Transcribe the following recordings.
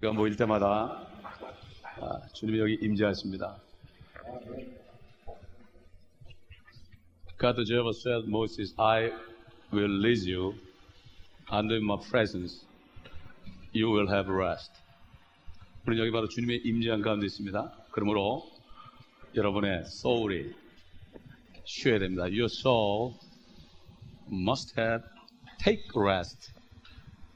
우리가 모일 때마다 주님이 여기 임재하십니다. God the Jehovah said, Moses, I will lead you under my presence. You will have rest. 우리는 여기 바로 주님의 임재한 가운데 있습니다. 그러므로 여러분의 soul이 쉬어야 됩니다. Your soul must take rest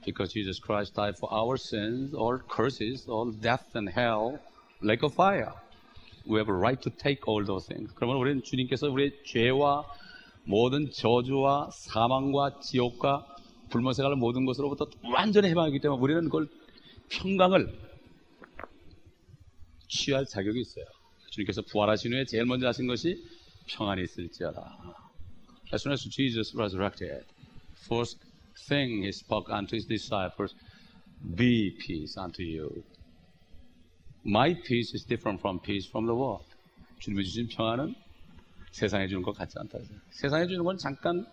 because Jesus Christ died for our sins, all curses, all death and hell, lake of fire. We have a right to take all those things. 그러면 우리는 주님께서 우리의 죄와 모든 저주와 사망과 지옥과 불못에 모든 것으로부터 완전히 해방하기 때문에 우리는 그걸 평강을 취할 자격이 있어요. 주님께서 부활하신 후에 제일 먼저 하신 것이 평안이 있을지어다. As soon as Jesus resurrected, first thing he spoke unto his disciples, be peace unto you. My peace is different from peace from the world. 주님이 주신 평안은 세상에 주는 것 같지 않다. 세상에 주는 건 잠깐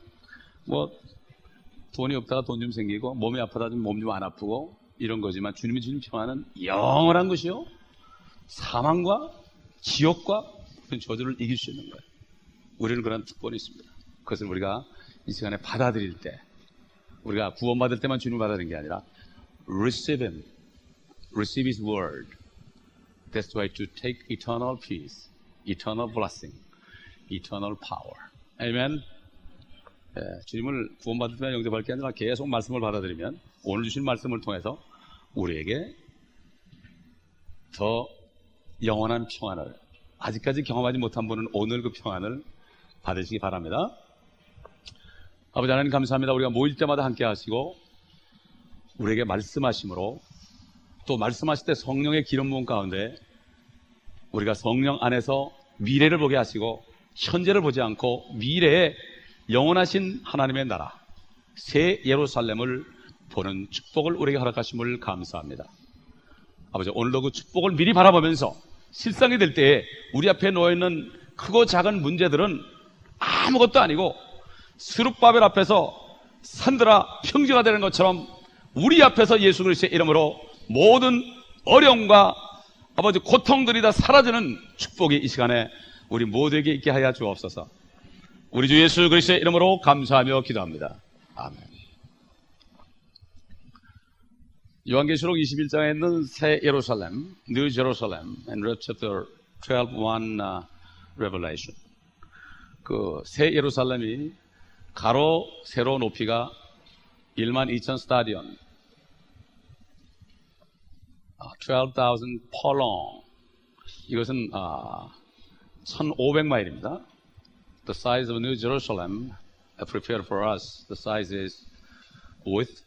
돈이 없다가 돈 좀 생기고 몸이 아프다 좀 몸 좀 안 아프고 이런 거지만 주님이 주신 평안은 영원한 것이요 사망과 지옥과 그런 저주를 이길 수 있는 거예요. 우리는 그런 특권이 있습니다. 그것을 우리가 이 시간에 받아들일 때 우리가 구원받을 때만 주님을 받아들이는 게 아니라 receive Him, receive His word. That's the way to take eternal peace, eternal blessing, eternal power. Amen. 주님을 구원받을 때만 영접할 게 아니라 계속 말씀을 받아들이면 오늘 주신 말씀을 통해서 우리에게 더 영원한 평안을 아직까지 경험하지 못한 분은 오늘 그 평안을 받으시기 바랍니다. 아버지 하나님 감사합니다. 우리가 모일 때마다 함께 하시고 우리에게 말씀하심으로 또 말씀하실 때 성령의 기름 부음 가운데 우리가 성령 안에서 미래를 보게 하시고 현재를 보지 않고 미래에 영원하신 하나님의 나라 새 예루살렘을 보는 축복을 우리에게 허락하심을 감사합니다. 아버지 오늘도 그 축복을 미리 바라보면서 실상이 될 때에 우리 앞에 놓여있는 크고 작은 문제들은 아무것도 아니고 스룹바벨 앞에서 산들아 평지가 되는 것처럼 우리 앞에서 예수 그리스도의 이름으로 모든 어려움과 아버지 고통들이 다 사라지는 축복이 이 시간에 우리 모두에게 있게 하여 주옵소서. 우리 주 예수 그리스도의 이름으로 감사하며 기도합니다. 아멘. 요한계시록 21장에 있는 새 예루살렘, New Jerusalem, and chapter 12:1 Revelation. 그 새 예루살렘이 가로 세로 높이가 12,000 스타디온, 12,000 furlong. 이것은 1,500마일입니다. The size of New Jerusalem prepared for us. The size is width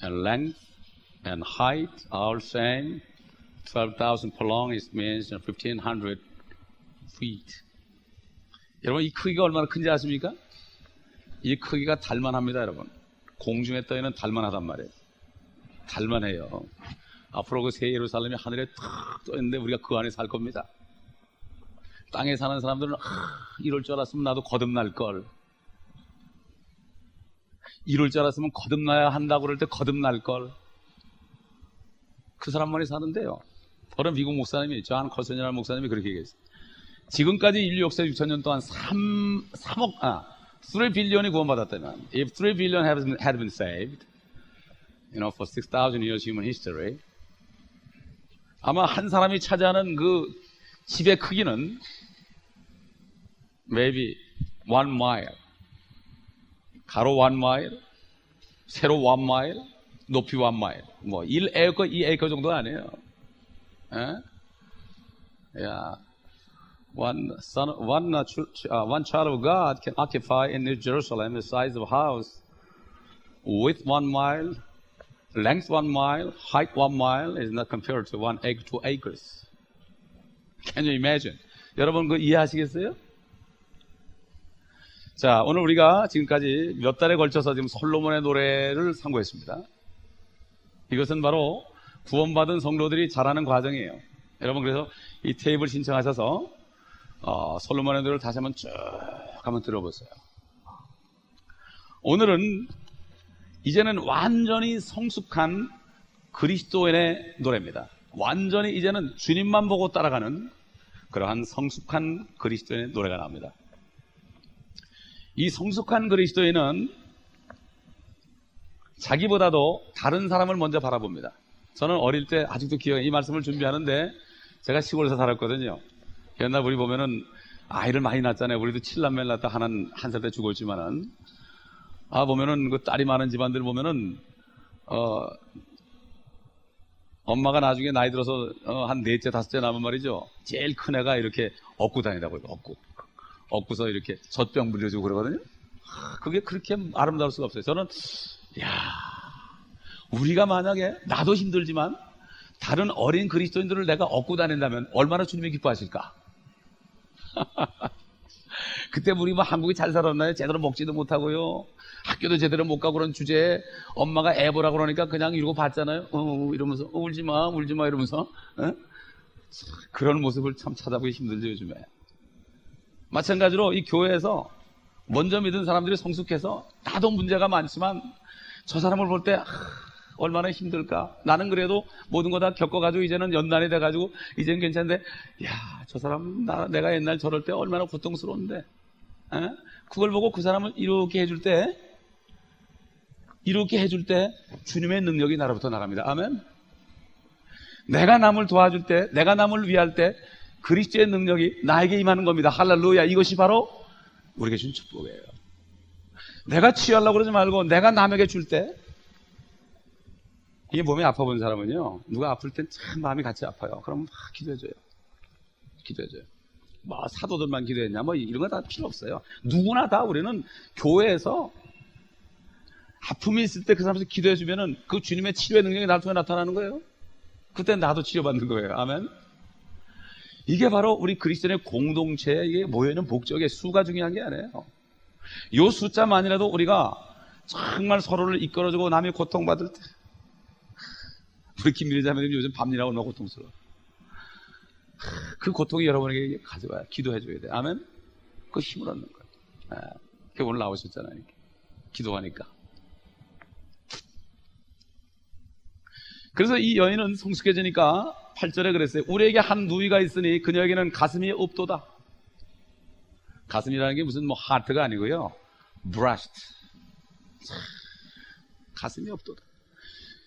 and length and height all same. 12,000 furlong it means 1,500 feet. 여러분 이 크기가 얼마나 큰지 아십니까? 이 크기가 달만합니다, 여러분. 공중에 떠 있는 달만하단 말이에요. 달만해요. 앞으로 그 새 예루살렘이 하늘에 탁 떠 있는데 우리가 그 안에 살 겁니다. 땅에 사는 사람들은 이럴 줄 알았으면 나도 거듭날 걸. 이럴 줄 알았으면 거듭나야 한다고 그럴 때 거듭날 걸. 그 사람만이 사는데요. 어른 미국 목사님이 존 커슨이라는 목사님이 그렇게 얘기했어요. 지금까지 인류 역사 6,000년 동안 3 billion 구원받았다면, if 3 billion had been saved, for 6,000 years human history, 아마 한 사람이 차지하는 그 집의 크기는 maybe 1 mile, 가로 1 mile, 세로 1 mile, 높이 1 mile, 1에이커, 2에이커 정도 아니에요. Yeah. One child of God can occupy in New Jerusalem the size of a house, width 1 mile, length 1 mile, height 1 mile is not compared to 1 acre, 2 acres. Can you imagine? 여러분 그 이해하시겠어요? 자, 오늘 우리가 지금까지 몇 달에 걸쳐서 지금 솔로몬의 노래를 상고했습니다. 이것은 바로 구원받은 성도들이 자라는 과정이에요. 여러분 그래서 이 테이블 신청하셔서 솔로몬의 노래를 다시 한번 쭉 한번 들어보세요. 오늘은 이제는 완전히 성숙한 그리스도인의 노래입니다. 완전히 이제는 주님만 보고 따라가는 그러한 성숙한 그리스도인의 노래가 나옵니다. 이 성숙한 그리스도인은 자기보다도 다른 사람을 먼저 바라봅니다. 저는 어릴 때 아직도 기억해. 이 말씀을 준비하는데 제가 시골에서 살았거든요. 옛날 우리 보면은 아이를 많이 낳았잖아요. 우리도 7남매를 낳다 하나는 한 살 때 죽었지만은 보면은 그 딸이 많은 집안들 보면은 엄마가 나중에 나이 들어서 한 넷째 다섯째 나면 말이죠. 제일 큰 애가 이렇게 업고 다니다고 해요. 업고서 이렇게 젖병 물려주고 그러거든요. 그게 그렇게 아름다울 수가 없어요. 저는 우리가 만약에 나도 힘들지만 다른 어린 그리스도인들을 내가 업고 다닌다면 얼마나 주님이 기뻐하실까? 그때 우리 뭐 한국이 잘 살았나요? 제대로 먹지도 못하고요. 학교도 제대로 못 가고 그런 주제에 엄마가 애 보라 그러니까 그냥 이러고 봤잖아요. 이러면서 울지마 이러면서 그런 모습을 참 찾아보기 힘들죠, 요즘에. 마찬가지로 이 교회에서 먼저 믿은 사람들이 성숙해서 나도 문제가 많지만 저 사람을 볼 때 얼마나 힘들까. 나는 그래도 모든 거 다 겪어가지고 이제는 연단이 돼가지고 이제는 괜찮은데 저 사람 내가 옛날 저럴 때 얼마나 고통스러운데 그걸 보고 그 사람을 이렇게 해줄 때 주님의 능력이 나로부터 나갑니다. 아멘. 내가 남을 도와줄 때, 내가 남을 위할 때 그리스도의 능력이 나에게 임하는 겁니다. 할렐루야. 이것이 바로 우리에게 준 축복이에요. 내가 취하려고 그러지 말고 내가 남에게 줄 때, 이게 몸이 아파 보는 사람은요, 누가 아플 땐 참 마음이 같이 아파요. 그럼 막 기도해줘요. 뭐 사도들만 기도했냐 뭐 이런 거 다 필요 없어요. 누구나 다 우리는 교회에서 아픔이 있을 때 그 사람한테 기도해주면은 그 주님의 치료의 능력이 나를 통해 나타나는 거예요. 그때 나도 치료받는 거예요. 아멘. 이게 바로 우리 그리스도인의 공동체에 모여있는 목적의 수가 중요한 게 아니에요. 이 숫자만이라도 우리가 정말 서로를 이끌어주고 남이 고통받을 때, 우리 김민희 자매님 요즘 밤일하고 얼마나 고통스러워. 그 고통이 여러분에게 가져와야 기도해줘야 돼. 아멘. 그 힘을 얻는 거예요. 오늘 나오셨잖아요. 이렇게. 기도하니까. 그래서 이 여인은 성숙해지니까 8절에 그랬어요. 우리에게 한 누이가 있으니 그녀에게는 가슴이 없도다. 가슴이라는 게 무슨 뭐 하트가 아니고요. breast. 가슴이 없도다.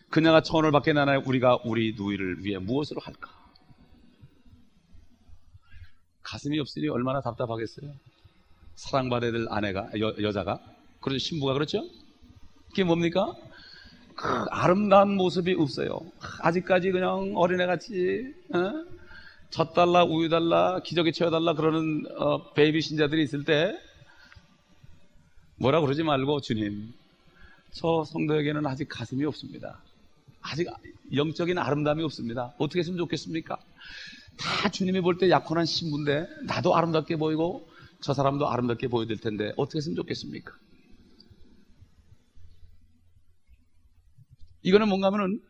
그녀가 천을 밖에 나나요? 우리가 우리 누이를 위해 무엇으로 할까? 가슴이 없으니 얼마나 답답하겠어요. 사랑받아야 될 아내가, 여자가, 그렇죠. 신부가 그렇죠. 그게 뭡니까? 그 아름다운 모습이 없어요. 아직까지 그냥 어린애같이 젖 달라 우유 달라 기저귀 채워달라 그러는 베이비 신자들이 있을 때 뭐라 그러지 말고, 주님, 저 성도에게는 아직 가슴이 없습니다. 아직 영적인 아름다움이 없습니다. 어떻게 했으면 좋겠습니까? 다 주님이 볼 때 약혼한 신부인데 나도 아름답게 보이고 저 사람도 아름답게 보여야 될 텐데 어떻게 했으면 좋겠습니까? 이거는 뭔가 하면은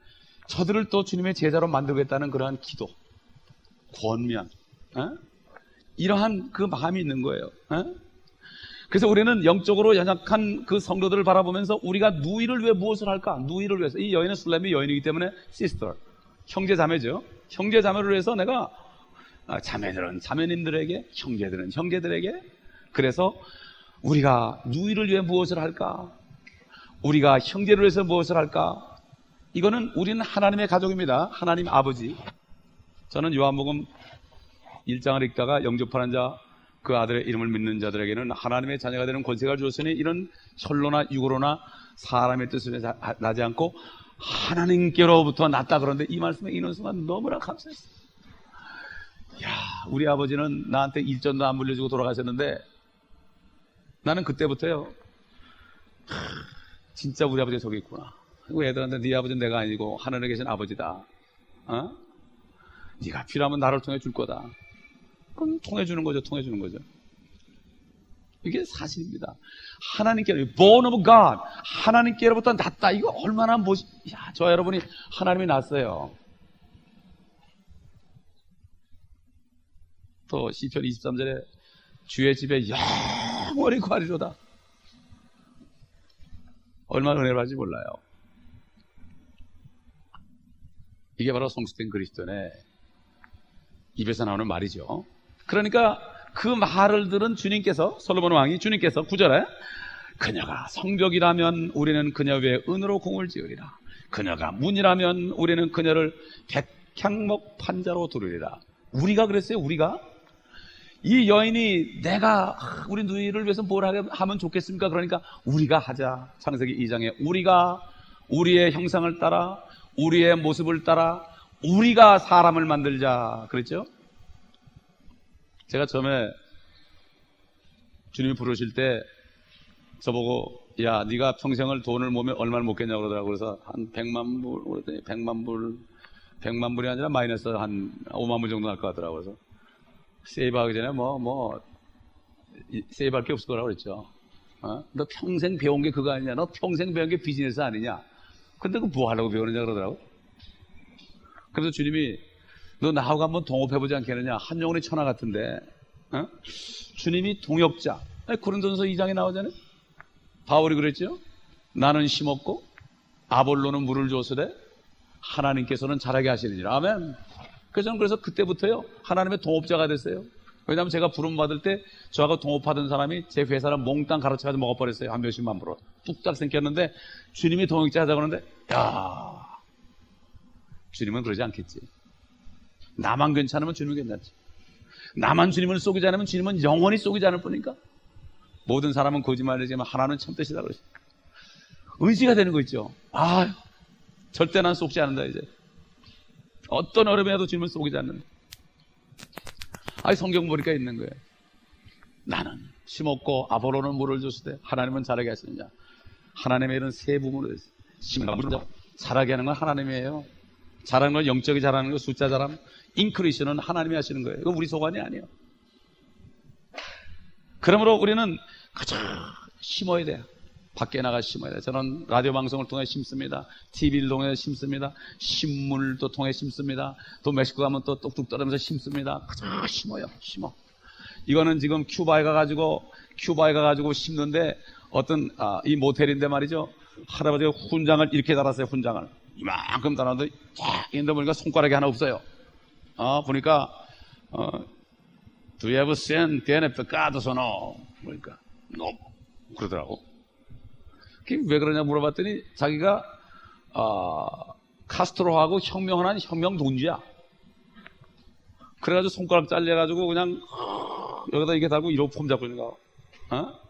저들을 또 주님의 제자로 만들겠다는 그러한 기도, 권면, 이러한 그 마음이 있는 거예요. 그래서 우리는 영적으로 연약한 그 성도들을 바라보면서 우리가 누이를 위해 무엇을 할까? 누이를 위해서. 이 여인은 술람이 여인이기 때문에 sister, 형제 자매죠. 형제 자매를 위해서 내가 자매들은 자매님들에게, 형제들은 형제들에게, 그래서 우리가 누이를 위해 무엇을 할까? 우리가 형제를 위해서 무엇을 할까? 이거는 우리는 하나님의 가족입니다. 하나님 아버지. 저는 요한복음 1장을 읽다가 영접하는 자, 그 아들의 이름을 믿는 자들에게는 하나님의 자녀가 되는 권세가 주었으니 이는 혈로나 육으로나 사람의 뜻을 나지 않고 하나님께로부터 났다. 그런데 이 말씀에 읽는 순간 너무나 감사했어요. 우리 아버지는 나한테 일전도 안 물려주고 돌아가셨는데 나는 그때부터요, 진짜 우리 아버지가 저기 있구나. 그리고 애들한테 네 아버지는 내가 아니고 하늘에 계신 아버지다. 네가 필요하면 나를 통해 줄 거다. 그럼 통해 주는 거죠. 이게 사실입니다. 하나님께로, born of God, 하나님께로부터 났다. 이거 얼마나 저 여러분이 하나님이 났어요. 또 시편 23절에 주의 집에 영원히 거하리로다. 얼마나 은혜를 받을지 몰라요. 이게 바로 성숙된 그리스도인의 입에서 나오는 말이죠. 그러니까 그 말을 들은 주님께서, 솔로몬 왕이 주님께서 9절에 그녀가 성벽이라면 우리는 그녀 위에 은으로 궁을 지으리라. 그녀가 문이라면 우리는 그녀를 백향목 판자로 두르리라. 우리가 그랬어요. 우리가 이 여인이 내가 우리 누이를 위해서 뭘 하면 좋겠습니까? 그러니까 우리가 하자. 창세기 2장에 우리가 우리의 형상을 따라 우리의 모습을 따라 우리가 사람을 만들자 그랬죠. 제가 처음에 주님이 부르실 때 저보고 야 네가 평생을 돈을 모으면 얼마를 못 겠냐고 그러더라고요. 그래서 한 100만 불 그랬더니 100만 불이 아니라 마이너스 한 5만 불 정도 날 것 같더라고요. 그래서 세이브하기 전에 세이브할 게 없을 거라고 그랬죠. 너 평생 배운 게 그거 아니냐? 너 평생 배운 게 비즈니스 아니냐? 근데 그 뭐 하려고 배우느냐 그러더라고. 그래서 주님이 너 나하고 한번 동업해보지 않겠느냐? 한 영혼의 천하 같은데. 주님이 동역자. 고린도전서 2장에 나오잖아요. 바울이 그랬죠. 나는 심었고 아볼로는 물을 줬으되 하나님께서는 자라게 하시느니라. 아멘. 그래서 저는 그때부터요 하나님의 동업자가 됐어요. 왜냐하면 제가 부름 받을 때 저하고 동업하던 사람이 제 회사를 몽땅 가로채가지고 먹어버렸어요. 한 몇십만 불로 뚝딱 생겼는데 주님이 동역자 하자고 그러는데 야 주님은 그러지 않겠지. 나만 괜찮으면 주님은 괜찮지. 나만 주님을 속이지 않으면 주님은 영원히 속이지 않을 뿐이니까. 모든 사람은 거짓말이지만 하나는 참뜻이다 그러죠. 의지가 되는 거 있죠. 절대 난 속지 않는다. 이제 어떤 어려움이라도 주님을 속이지 않는다. 성경 보니까 있는 거예요. 나는 심었고 아볼로는 물을 줬으되 하나님은 자라게 하시느냐. 하나님의 일은 세 부분으로 있어요. 심과 물을 자라게 하는 건 하나님이에요. 자라는 건 영적이 자라는 거, 숫자 자람, 인크리션은 하나님이 하시는 거예요. 이건 우리 소관이 아니에요. 그러므로 우리는 그저 심어야 돼요. 밖에 나가 심어야 돼요. 저는 라디오 방송을 통해 심습니다. TV를 통해 심습니다. 신문도 통해 심습니다. 또 멕시코 가면 또 뚝뚝 떨어면서 심습니다. 그저 심어요. 심어. 이거는 지금 큐바에 가가지고 심는데 어떤 이 모텔인데 말이죠. 할아버지가 훈장을 이렇게 달았어요. 훈장을 이만큼 달았는데 인데 보니까 손가락이 하나 없어요. 보니까 Do you have sin? Tiene pecado o no? 그러니까 no 그러더라고. 왜 그러냐 물어봤더니 자기가 카스트로하고 혁명한 혁명 동지야. 그래가지고 손가락 잘려가지고 그냥 여기다 이렇게 달고 이러고 폼 잡고 있는 거.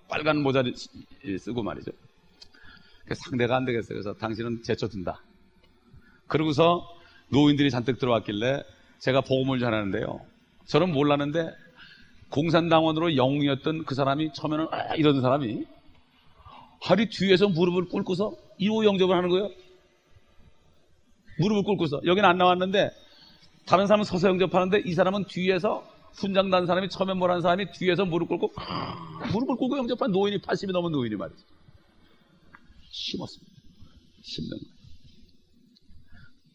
빨간 모자를 쓰고 말이죠. 상대가 안 되겠어요. 그래서 당신은 제쳐둔다. 그러고서 노인들이 잔뜩 들어왔길래 제가 복음을 전하는데요. 저는 몰랐는데 공산당원으로 영웅이었던 그 사람이 처음에는 이러던 사람이 하리 뒤에서 무릎을 꿇고서 1호 영접을 하는 거예요. 무릎을 꿇고서. 여기는 안 나왔는데 다른 사람은 서서 영접하는데 이 사람은 뒤에서 훈장 단 사람이 처음에 뭐라는 사람이 뒤에서 무릎을 꿇고 영접한 노인이 80이 넘은 노인이 말이죠. 심었습니다. 심는 거예요.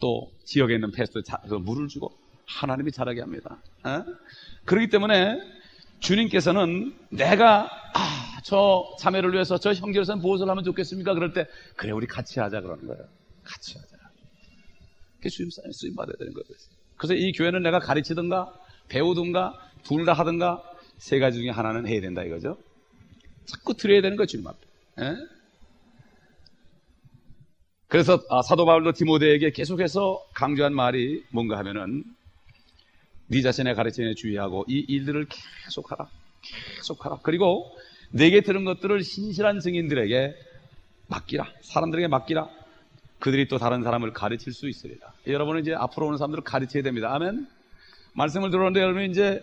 또 지역에 있는 패스토에 물을 주고 하나님이 자라게 합니다. 그렇기 때문에 주님께서는 내가 저 자매를 위해서 저 형제를 위해서 무엇을 하면 좋겠습니까? 그럴 때 그래 우리 같이 하자 그러는 거예요. 같이 하자. 그게 주님 쓰임 받아야 되는 거예요. 그래서 이 교회는 내가 가르치든가 배우든가 둘 다 하든가 세 가지 중에 하나는 해야 된다 이거죠. 자꾸 드려야 되는 거예요. 주님 앞에. 그래서 사도 바울도 디모데에게 계속해서 강조한 말이 뭔가 하면은 네 자신의 가르침에 주의하고 이 일들을 계속하라. 그리고 내게 들은 것들을 신실한 증인들에게 맡기라. 사람들에게 맡기라. 그들이 또 다른 사람을 가르칠 수 있으리라. 여러분은 이제 앞으로 오는 사람들을 가르쳐야 됩니다. 아멘. 말씀을 들었는데 여러분 이제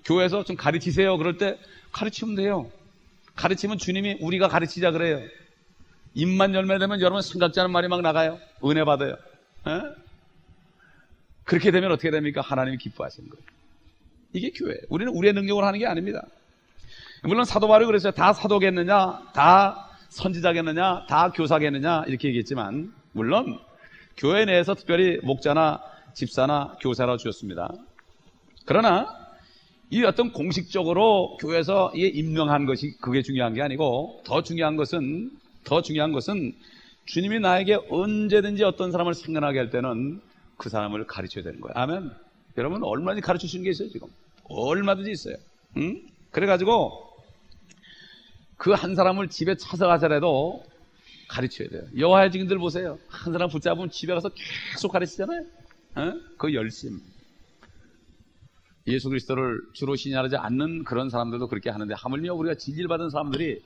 교회에서 좀 가르치세요. 그럴 때 가르치면 돼요. 가르치면 주님이 우리가 가르치자 그래요. 입만 열매 되면 여러분 생각지 않은 말이 막 나가요. 은혜 받아요. 그렇게 되면 어떻게 됩니까? 하나님이 기뻐하시는 거예요. 이게 교회. 우리는 우리의 능력으로 하는 게 아닙니다. 물론 사도 바울이 그랬어요. 다 사도겠느냐, 다 선지자겠느냐, 다 교사겠느냐 이렇게 얘기했지만 물론 교회 내에서 특별히 목자나 집사나 교사라고 주었습니다. 그러나 이 어떤 공식적으로 교회에서 임명한 것이 그게 중요한 게 아니고 더 중요한 것은 주님이 나에게 언제든지 어떤 사람을 생각하게 할 때는 그 사람을 가르쳐야 되는 거예요. 아멘. 여러분 얼마든지 가르쳐 주는 게 있어요. 지금 얼마든지 있어요. 응? 그래가지고 그 한 사람을 집에 찾아가서라도 가르쳐야 돼요. 여호와의 증인들 보세요. 한 사람 붙잡으면 집에 가서 계속 가르치잖아요. 그 열심. 예수 그리스도를 주로 신뢰하지 않는 그런 사람들도 그렇게 하는데, 하물며 우리가 진실받은 사람들이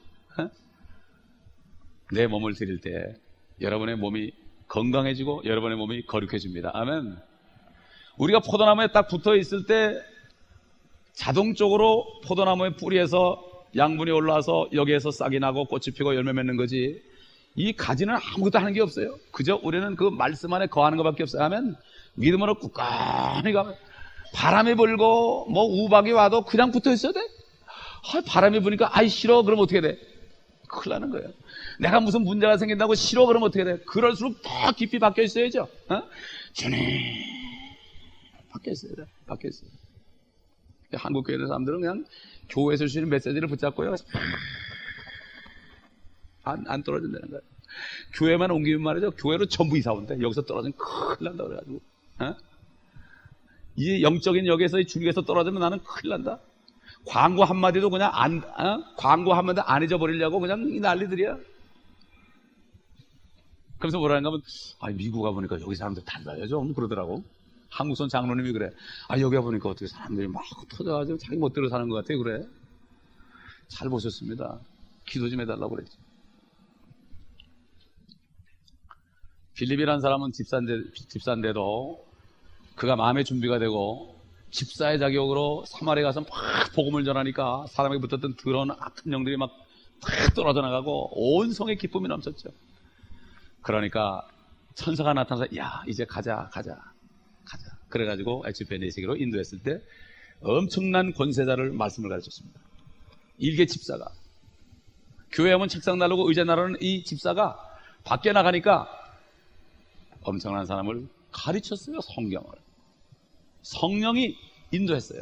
내 몸을 드릴 때 여러분의 몸이 건강해지고 여러분의 몸이 거룩해집니다. 아멘. 우리가 포도나무에 딱 붙어 있을 때 자동적으로 포도나무의 뿌리에서 양분이 올라와서 여기에서 싹이 나고 꽃이 피고 열매 맺는 거지, 이 가지는 아무것도 하는 게 없어요. 그저 우리는 그 말씀 안에 거하는 것밖에 없어요. 하면 믿음으로 굳건히 가면, 바람이 불고 뭐 우박이 와도 그냥 붙어 있어야 돼. 바람이 부니까 아이 싫어 그러면 어떻게 돼? 큰일 나는 거예요. 내가 무슨 문제가 생긴다고 싫어 그러면 어떻게 돼? 그럴수록 더 깊이 박혀 있어야죠. 주님 박혀 있어야 돼. 박혀 있어야 돼. 한국 교회 사람들은 그냥 교회에서 주시는 메시지를 붙잡고요, 안 떨어진다는 거예요. 교회만 옮기면 말이죠, 교회로 전부 이사 온대. 여기서 떨어지면 큰일 난다 그래가지고, 이 영적인 역에서 주님에서 떨어지면 나는 큰일 난다. 광고 한마디도 그냥 광고 한마디 안 잊어버리려고 그냥 이 난리들이야. 그래서 뭐라는가 하면, 미국 가보니까 여기 사람들 달라요 좀 그러더라고. 한국선 장로님이 그래. 여기 가보니까 어떻게 사람들이 막 터져가지고 자기 멋대로 사는 것 같아. 그래. 잘 보셨습니다. 기도 좀 해달라고 그랬지. 빌립이라는 사람은 집사인데도 그가 마음의 준비가 되고 집사의 자격으로 사마리에 가서 막 복음을 전하니까 사람에게 붙었던 더러운 악한 영들이 막 떨어져 나가고 온 성에 기쁨이 넘쳤죠. 그러니까 천사가 나타나서 야 이제 가자. 그래가지고 에치페네시기로 인도했을 때 엄청난 권세자를 말씀을 가르쳤습니다. 일개 집사가, 교회 오면 책상 나르고 의자 나르는 이 집사가 밖에 나가니까 엄청난 사람을 가르쳤어요. 성령이 인도했어요.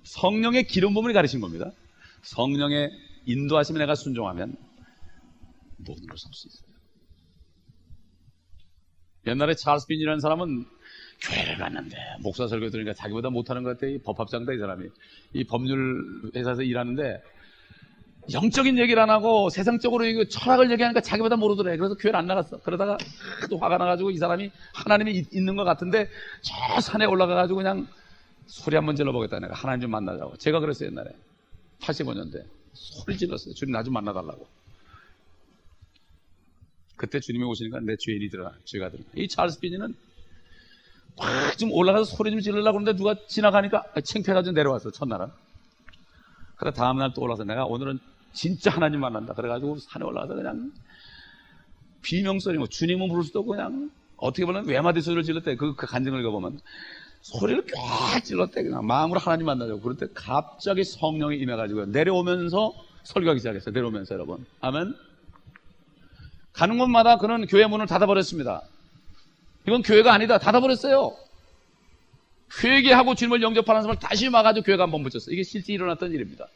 성령의 기름 부음을 가르친 겁니다. 성령의 인도하심에 내가 순종하면 모든 걸 살 수 있어요. 옛날에 찰스 빈이라는 사람은 교회를 갔는데 목사 설교 들으니까 자기보다 못하는 것 같아. 이 법학장다 이 사람이. 이 법률 회사에서 일하는데 영적인 얘기를 안 하고 세상적으로 이거 철학을 얘기하니까 자기보다 모르더래. 그래서 교회를 안 나갔어. 그러다가 또 화가 나가지고 이 사람이 하나님이 있는 것 같은데 저 산에 올라가가지고 그냥 소리 한번 질러보겠다. 내가 하나님 좀 만나자고. 제가 그랬어요 옛날에 85년대 소리 질렀어요. 주님 나 좀 만나달라고. 그때 주님이 오시니까 내 죄가 들어. 이 찰스 빈이는 막 좀 올라가서 소리 좀 지르려고 그러는데 누가 지나가니까 창피해가지고 내려왔어. 첫날은. 그래 다음날 또 올라서 내가 오늘은 진짜 하나님 만난다. 그래가지고 산에 올라가서 그냥 비명소리, 주님은 부를 수도 없고 그냥 어떻게 보면 외마디 소리를 질렀대. 그 간증을 읽어보면 소리를 꽤 질렀대. 그냥 마음으로 하나님 만나자고. 그럴 때 갑자기 성령이 임해가지고 내려오면서 설교하기 시작했어요. 내려오면서 여러분. 아멘. 가는 곳마다 그는 교회 문을 닫아버렸습니다. 이건 교회가 아니다. 닫아버렸어요. 회개하고 주님을 영접하는 사람을 다시 막아가지고 교회가 한번 붙였어요. 이게 실제 일어났던 일입니다.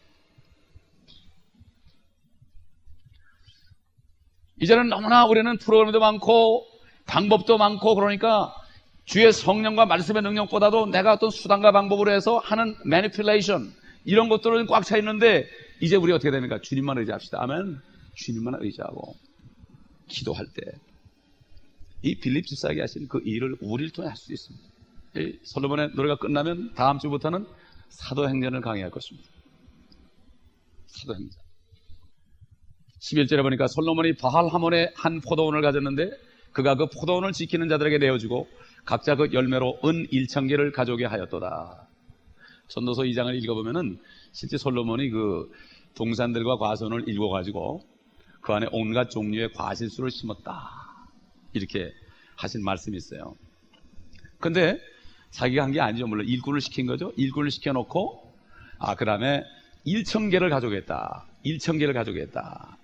이제는 너무나 우리는 프로그램도 많고 방법도 많고 그러니까 주의 성령과 말씀의 능력보다도 내가 어떤 수단과 방법으로 해서 하는 매니플레이션 이런 것들은 꽉 차 있는데 이제 우리 어떻게 됩니까? 주님만 의지합시다. 아멘. 주님만 의지하고 기도할 때 이 빌립 집사에게 하신 그 일을 우리를 통해 할 수 있습니다. 이 솔로몬의 노래가 끝나면 다음 주부터는 사도행전을 강의할 것입니다. 사도행전 11절에 보니까 솔로몬이 바알하몬에 한 포도원을 가졌는데 그가 그 포도원을 지키는 자들에게 내어주고 각자 그 열매로 은 1,000개를 가져오게 하였도다. 전도서 2장을 읽어보면은 실제 솔로몬이 그 동산들과 과수원을 읽어가지고 그 안에 온갖 종류의 과실수를 심었다. 이렇게 하신 말씀이 있어요. 근데 자기가 한 게 아니죠. 물론 일꾼을 시킨 거죠. 일꾼을 시켜놓고 그 다음에 1,000개를 가져오겠다. 1,000개를 가져오겠다.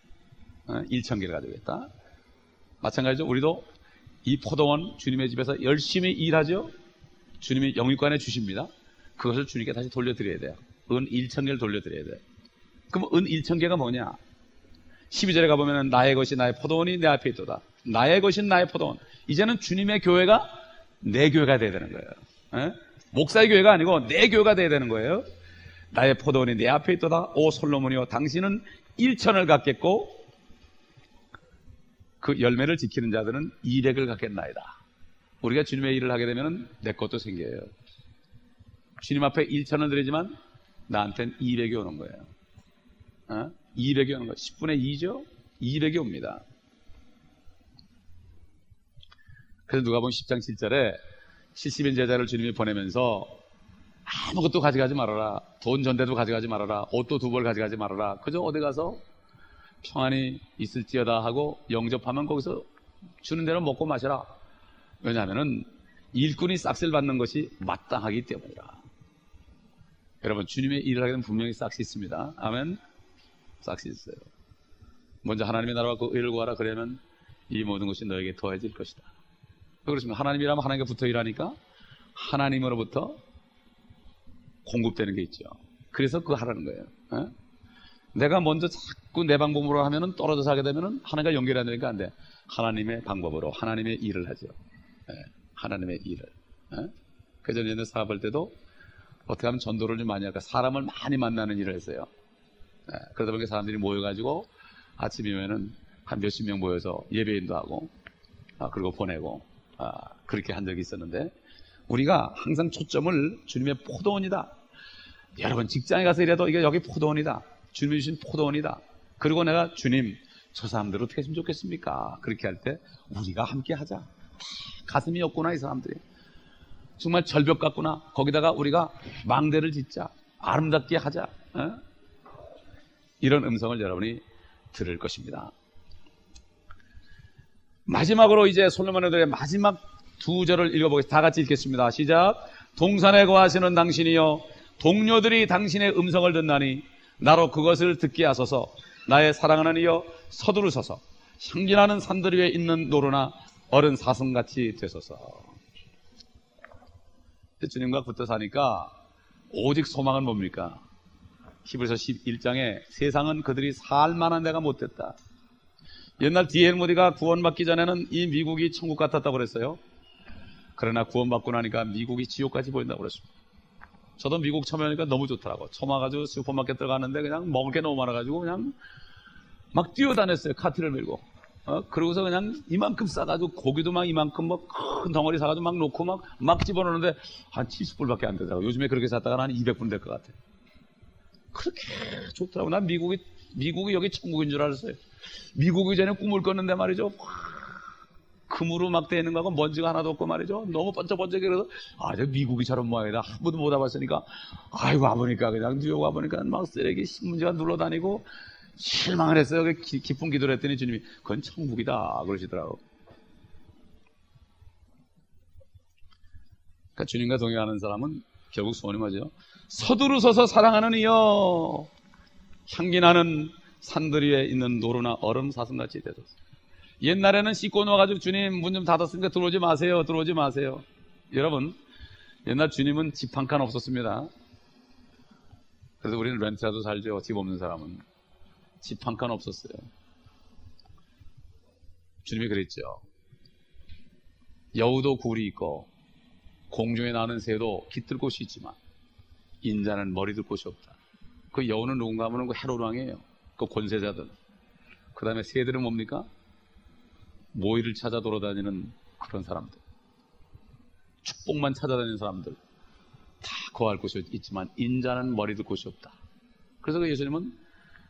1,000개를 가져오겠다. 마찬가지죠. 우리도 이 포도원 주님의 집에서 열심히 일하죠. 주님이 영육간에 주십니다. 그것을 주님께 다시 돌려드려야 돼요. 은 1,000개를 돌려드려야 돼요. 그럼 은 1,000개가 뭐냐? 12절에 가보면 나의 것이 나의 포도원이 내 앞에 있도다. 나의 것인 나의 포도원. 이제는 주님의 교회가 내 교회가 돼야 되는 거예요. 에? 목사의 교회가 아니고 내 교회가 돼야 되는 거예요. 나의 포도원이 내 앞에 있도다. 오 솔로몬이여, 당신은 1천을 갖겠고 그 열매를 지키는 자들은 200을 갖겠나이다. 우리가 주님의 일을 하게 되면 내 것도 생겨요. 주님 앞에 1천을 드리지만 나한테는 200이 오는 거예요. 200이 오는 거예요. 10분의 2죠? 200이 옵니다. 그래서 누가복음 10장 7절에 70인 제자를 주님이 보내면서 아무것도 가져가지 말아라. 돈 전대도 가져가지 말아라. 옷도 2벌 가져가지 말아라. 그저 어디 가서 평안히 있을지어다 하고 영접하면 거기서 주는 대로 먹고 마셔라. 왜냐하면 일꾼이 싹쓸 받는 것이 마땅하기 때문이라. 여러분, 주님의 일을 하게 되면 분명히 싹시 있습니다. 아멘. 싹시 있어요. 먼저 하나님의 나라와 그 의를 구하라. 그러면 이 모든 것이 너에게 더해질 것이다. 그렇습니다. 하나님이라면 하나님과 붙어 일하니까 하나님으로부터 공급되는 게 있죠. 그래서 그거 하라는 거예요. 에? 내가 먼저 자꾸 내 방법으로 하면은 떨어져서 하게 되면은 하나님과 연결이 안 되니까 안 돼. 하나님의 방법으로 하나님의 일을 하죠. 에? 하나님의 일을. 그래서 전에 사업할 때도 어떻게 하면 전도를 좀 많이 할까? 사람을 많이 만나는 일을 했어요. 그러다 보니까 사람들이 모여가지고 아침이면은 한 몇십 명 모여서 예배인도 하고, 그리고 보내고, 그렇게 한 적이 있었는데, 우리가 항상 초점을 주님의 포도원이다. 여러분, 직장에 가서 이래도 이게 여기 포도원이다. 주님이 주신 포도원이다. 그리고 내가 주님, 저 사람들 어떻게 했으면 좋겠습니까? 그렇게 할 때 우리가 함께 하자. 가슴이 없구나, 이 사람들이. 정말 절벽 같구나. 거기다가 우리가 망대를 짓자. 아름답게 하자. 이런 음성을 여러분이 들을 것입니다. 마지막으로 이제 솔로몬의 노래 마지막 2절을 읽어보겠습니다. 다 같이 읽겠습니다. 시작. 동산에 거하시는 당신이여, 동료들이 당신의 음성을 듣나니 나로 그것을 듣게 하소서. 나의 사랑하는 이여, 서두르소서. 향기나는 산들 위에 있는 노루나 어른 사슴같이 되소서. 주님과 붙어 사니까 오직 소망은 뭡니까? 히브리서 11장에 세상은 그들이 살만한 데가 못됐다. 옛날 D.L. 모디가 구원받기 전에는 이 미국이 천국 같았다고 그랬어요. 그러나 구원받고 나니까 미국이 지옥까지 보인다고 그랬습니다. 저도 미국 처음 오니까 너무 좋더라고. 처음 와가지고 슈퍼마켓 들어가는데 그냥 먹을 게 너무 많아가지고 그냥 막 뛰어다녔어요. 카트를 밀고. 그러고서 그냥 이만큼 싸가지고 고기도 막 이만큼 뭐 큰 덩어리 사가지고 막 놓고 막 집어넣는데 한 70불밖에 안 되더라고. 요즘에 그렇게 샀다가 한 200불 될 것 같아. 그렇게 좋더라고. 난 미국이 여기 천국인 줄 알았어요. 미국이 전에 꿈을 꿨는데 말이죠. 금으로 막 되어 있는 거하고 먼지가 하나도 없고 말이죠. 너무 번쩍번쩍해. 그래서 저 미국이 저런 모양이다. 한 번도 못 와봤으니까 아이고 와보니까 그냥 뉴욕 와보니까 막 쓰레기 신문지가 눌러다니고 실망을 했어요. 깊은 기도를 했더니 주님이 그건 천국이다 그러시더라고. 그러니까 주님과 동행하는 사람은 결국 소원이 뭐죠? 서두르소서 사랑하는 이여, 향기나는 산들 위에 있는 노루나 얼음 사슴같이 되소서. 옛날에는 씻고 놓아가지고 주님 문 좀 닫았으니까 들어오지 마세요. 들어오지 마세요. 여러분, 옛날 주님은 집 한 칸 없었습니다. 그래서 우리는 렌트라도 살죠. 집 없는 사람은. 집 한 칸 없었어요. 주님이 그랬죠. 여우도 굴이 있고 공중에 나는 새도 깃들 곳이 있지만 인자는 머리 들 곳이 없다. 그 여우는 누군가 하면 그 헤롯 왕이에요. 그 권세자들. 그 다음에 새들은 뭡니까? 모이를 찾아 돌아다니는 그런 사람들. 축복만 찾아다니는 사람들. 다 거할 곳이 있지만 인자는 머리 들 곳이 없다. 그래서 그 예수님은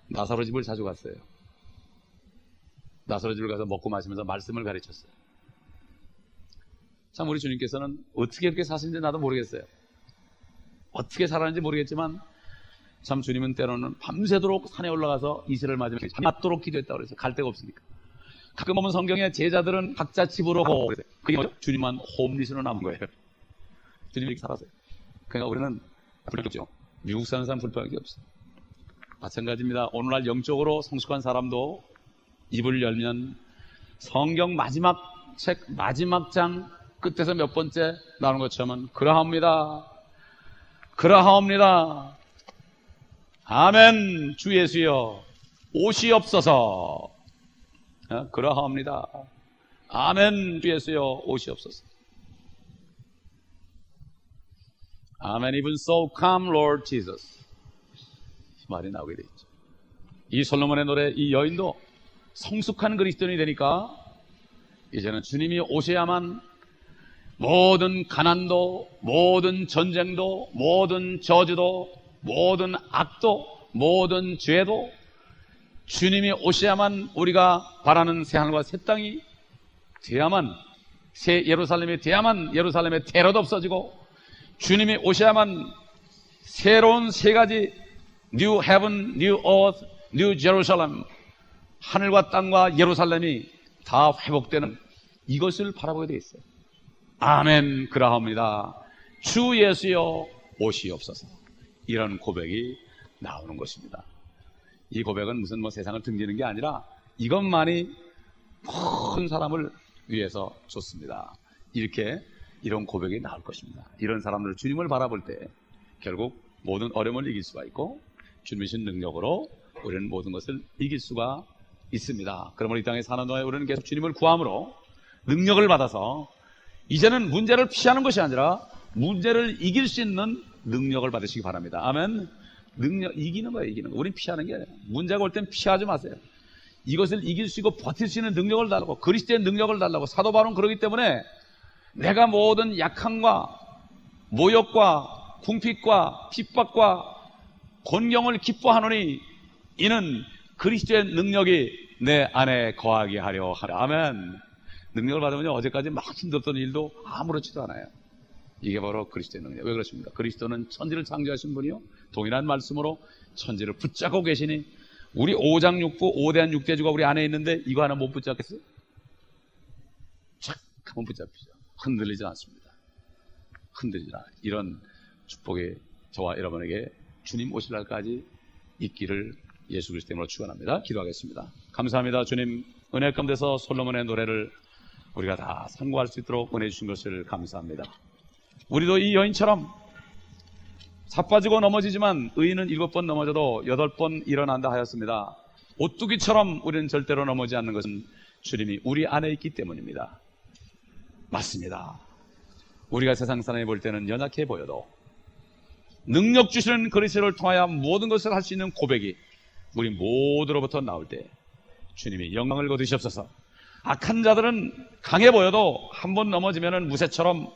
나사로 집을 자주 갔어요. 나사로 집을 가서 먹고 마시면서 말씀을 가르쳤어요. 참 우리 주님께서는 어떻게 그렇게 사시는지 나도 모르겠어요. 어떻게 살았는지 모르겠지만 참 주님은 때로는 밤새도록 산에 올라가서 이슬을 맞으면서 잠맞도록 기도했다고 그랬어요. 갈 데가 없으니까. 가끔 보면 성경에 제자들은 각자 집으로 가고 그랬어요. 그게 뭐죠? 주님만 홈리스로 남은 거예요. 주님이 이렇게 살았어요. 그러니까 우리는 불평이 없죠. 미국 사는 사람 불평할 게 없어요. 마찬가지입니다. 오늘날 영적으로 성숙한 사람도 입을 열면 성경 마지막 책 마지막 장 끝에서 몇 번째 나오는 것처럼 그러하옵니다. 그러하옵니다. 아멘. 주 예수여 오시옵소서. 그러하옵니다. 아멘. 주 예수여 오시옵소서. 아멘. Even so come Lord Jesus. 말이 나오게 돼 있죠. 이 솔로몬의 노래, 이 여인도 성숙한 그리스도인이 되니까 이제는 주님이 오셔야만 모든 가난도, 모든 전쟁도, 모든 저주도, 모든 악도, 모든 죄도 주님이 오셔야만 우리가 바라는 새하늘과 새 땅이 돼야만, 새 예루살렘이 돼야만 예루살렘의 테러도 없어지고, 주님이 오셔야만 새로운 세 가지 New Heaven, New Earth, New Jerusalem, 하늘과 땅과 예루살렘이 다 회복되는 이것을 바라보게 되어 있어요. 아멘. 그러합니다. 주 예수여 오시옵소서. 이런 고백이 나오는 것입니다. 이 고백은 무슨 세상을 등지는 게 아니라 이것만이 큰 사람을 위해서 좋습니다. 이런 고백이 나올 것입니다. 이런 사람들 주님을 바라볼 때 결국 모든 어려움을 이길 수가 있고 주님의 능력으로 우리는 모든 것을 이길 수가 있습니다. 그러므로 이 땅에 사는 동안에 우리는 계속 주님을 구함으로 능력을 받아서 이제는 문제를 피하는 것이 아니라 문제를 이길 수 있는 능력을 받으시기 바랍니다. 아멘. 능력, 이기는 거예요. 이기는 거. 우린 피하는 게 아니라 문제가 올 땐 피하지 마세요. 이것을 이길 수 있고 버틸 수 있는 능력을 달라고, 그리스도의 능력을 달라고. 사도 바울은 그러기 때문에 내가 모든 약함과 모욕과 궁핍과 핍박과 곤경을 기뻐하노니 이는 그리스도의 능력이 내 안에 거하게 하려 하라. 아멘. 능력을 받으면 어제까지 막 힘들었던 일도 아무렇지도 않아요. 이게 바로 그리스도의 능력. 왜 그렇습니까? 그리스도는 천지를 창조하신 분이요, 동일한 말씀으로 천지를 붙잡고 계시니 우리 5장 6부 5대한 6대주가 우리 안에 있는데 이거 하나 못 붙잡겠어요? 착 한번 붙잡히죠. 흔들리지 않습니다. 흔들리지 않아요. 이런 축복이 저와 여러분에게 주님 오실 날까지 있기를 예수 그리스도 이름으로 축원합니다. 기도하겠습니다. 감사합니다. 주님, 은혜 가운데서 솔로몬의 노래를 우리가 다 상고할 수 있도록 은혜 주신 것을 감사합니다. 우리도 이 여인처럼 자빠지고 넘어지지만 의인은 7번 넘어져도 8번 일어난다 하였습니다. 오뚜기처럼 우리는 절대로 넘어지지 않는 것은 주님이 우리 안에 있기 때문입니다. 맞습니다. 우리가 세상 사람이 볼 때는 연약해 보여도 능력 주시는 그리스도를 통하여 모든 것을 할 수 있는 고백이 우리 모두로부터 나올 때 주님이 영광을 거두시옵소서. 악한 자들은 강해 보여도 한 번 넘어지면 무쇠처럼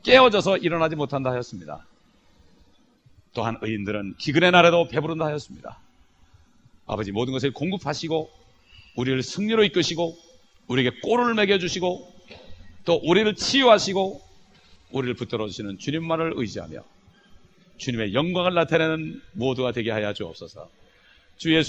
깨어져서 일어나지 못한다 하였습니다. 또한 의인들은 기근의 날에도 배부른다 하였습니다. 아버지, 모든 것을 공급하시고 우리를 승리로 이끄시고 우리에게 꼴을 먹여주시고 또 우리를 치유하시고 우리를 붙들어 주시는 주님만을 의지하며 주님의 영광을 나타내는 모두가 되게 하여 주옵소서. 주 예수